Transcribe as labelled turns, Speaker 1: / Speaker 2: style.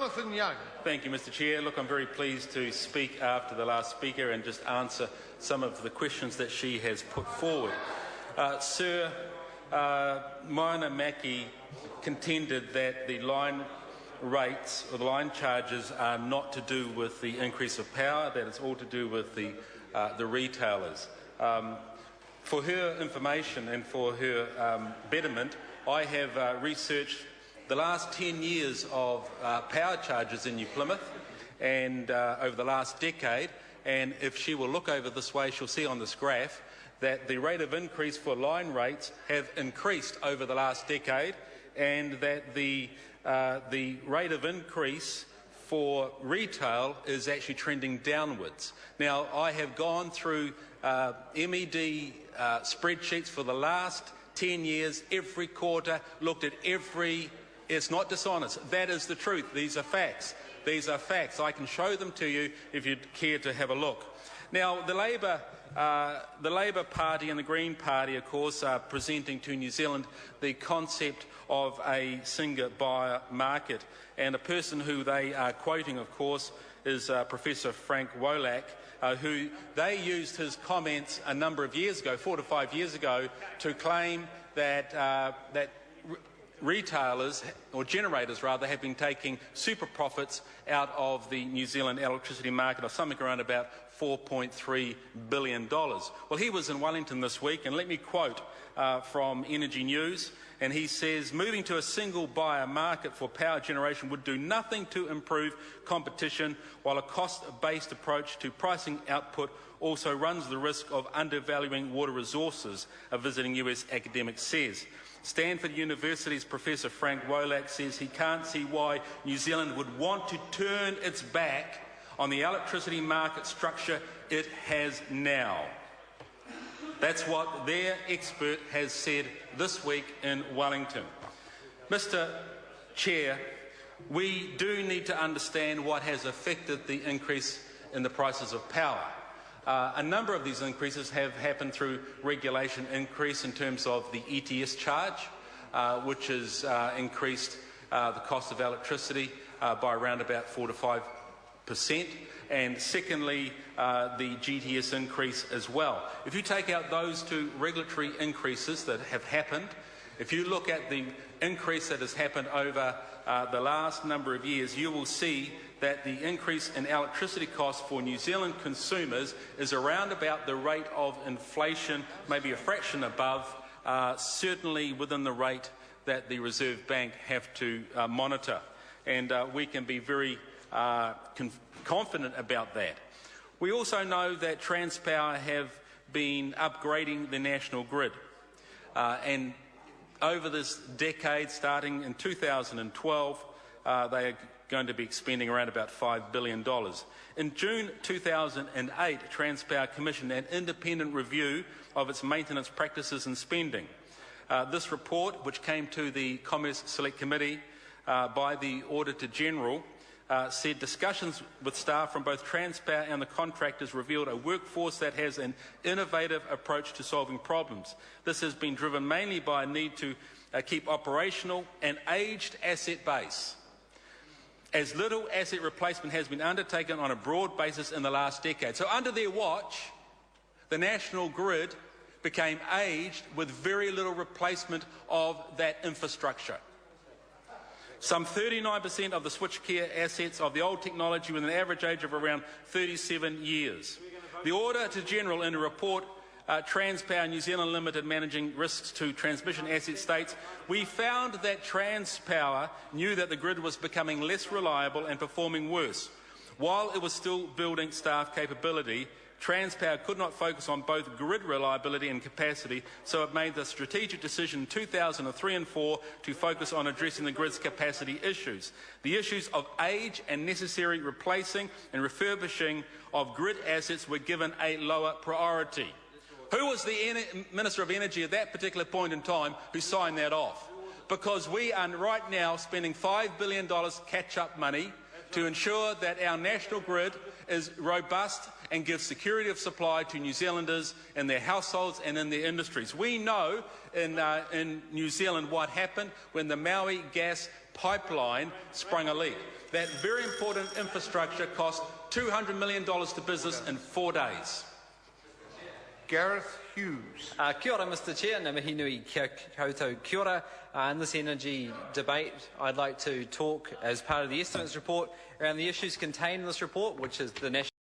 Speaker 1: Jonathan Young.
Speaker 2: Thank you, Mr Chair. Look, I'm very pleased to speak after the last speaker and just answer some of the questions that she has put forward. Sir, Moana Maki contended that the line rates or the line charges are not to do with the increase of power, that it's all to do with the retailers. For her information and for her betterment, I have researched the last 10 years of power charges in New Plymouth and over the last decade, and if she will look over this way, she'll see on this graph that the rate of increase for line rates have increased over the last decade, and that the rate of increase for retail is actually trending downwards. Now, I have gone through MED spreadsheets for the last 10 years, every quarter, looked at every... It's not dishonest. That is the truth. These are facts. These are facts. I can show them to you if you'd care to have a look. Now, the Labour Party and the Green Party, of course, are presenting to New Zealand the concept of a single buyer market. And a person who they are quoting, of course, is Professor Frank Wolak, who they used his comments a number of years ago, 4 to 5 years ago, to claim that retailers, or generators rather, have been taking super profits out of the New Zealand electricity market of something around about $4.3 billion. Well, he was in Wellington this week, and let me quote from Energy News, and he says, moving to a single buyer market for power generation would do nothing to improve competition, while a cost-based approach to pricing output also runs the risk of undervaluing water resources, a visiting US academic says. Stanford University's Professor Frank Wolak says he can't see why New Zealand would want to turn its back on the electricity market structure it has now. That's what their expert has said this week in Wellington. Mr Chair, we do need to understand what has affected the increase in the prices of power. A number of these increases have happened through regulation increase in terms of the ETS charge, which has increased the cost of electricity by around about 4 to 5%, and secondly, the GTS increase as well. If you take out those two regulatory increases that have happened, if you look at the increase that has happened over the last number of years, you will see that the increase in electricity costs for New Zealand consumers is around about the rate of inflation, maybe a fraction above, certainly within the rate that the Reserve Bank have to monitor. And we can be very confident about that. We also know that Transpower have been upgrading the national grid. And over this decade, starting in 2012, they are going to be expending around about $5 billion. In June 2008, Transpower commissioned an independent review of its maintenance practices and spending. This report, which came to the Commerce Select Committee by the Auditor General, said discussions with staff from both Transpower and the contractors revealed a workforce that has an innovative approach to solving problems. This has been driven mainly by a need to keep operational an aged asset base, as little asset replacement has been undertaken on a broad basis in the last decade. So under their watch, the national grid became aged with very little replacement of that infrastructure. Some 39% of the switchgear assets of the old technology with an average age of around 37 years. The Auditor General, in a report, Transpower New Zealand Limited Managing Risks to Transmission Asset states, we found that Transpower knew that the grid was becoming less reliable and performing worse. While it was still building staff capability, Transpower could not focus on both grid reliability and capacity, so it made the strategic decision in 2003 and 4 to focus on addressing the grid's capacity issues. The issues of age and necessary replacing and refurbishing of grid assets were given a lower priority. Who was the Minister of Energy at that particular point in time who signed that off? Because we are right now spending $5 billion catch-up money to ensure that our national grid is robust and gives security of supply to New Zealanders in their households and in their industries. We know in New Zealand what happened when the Maui gas pipeline sprung a leak. That very important infrastructure cost $200 million to business in 4 days.
Speaker 1: Gareth Hughes.
Speaker 3: Kia ora, Mr Chair. Ngā mihi nui kia koutou kia ora. In this energy debate, I'd like to talk as part of the estimates report around the issues contained in this report, which is the national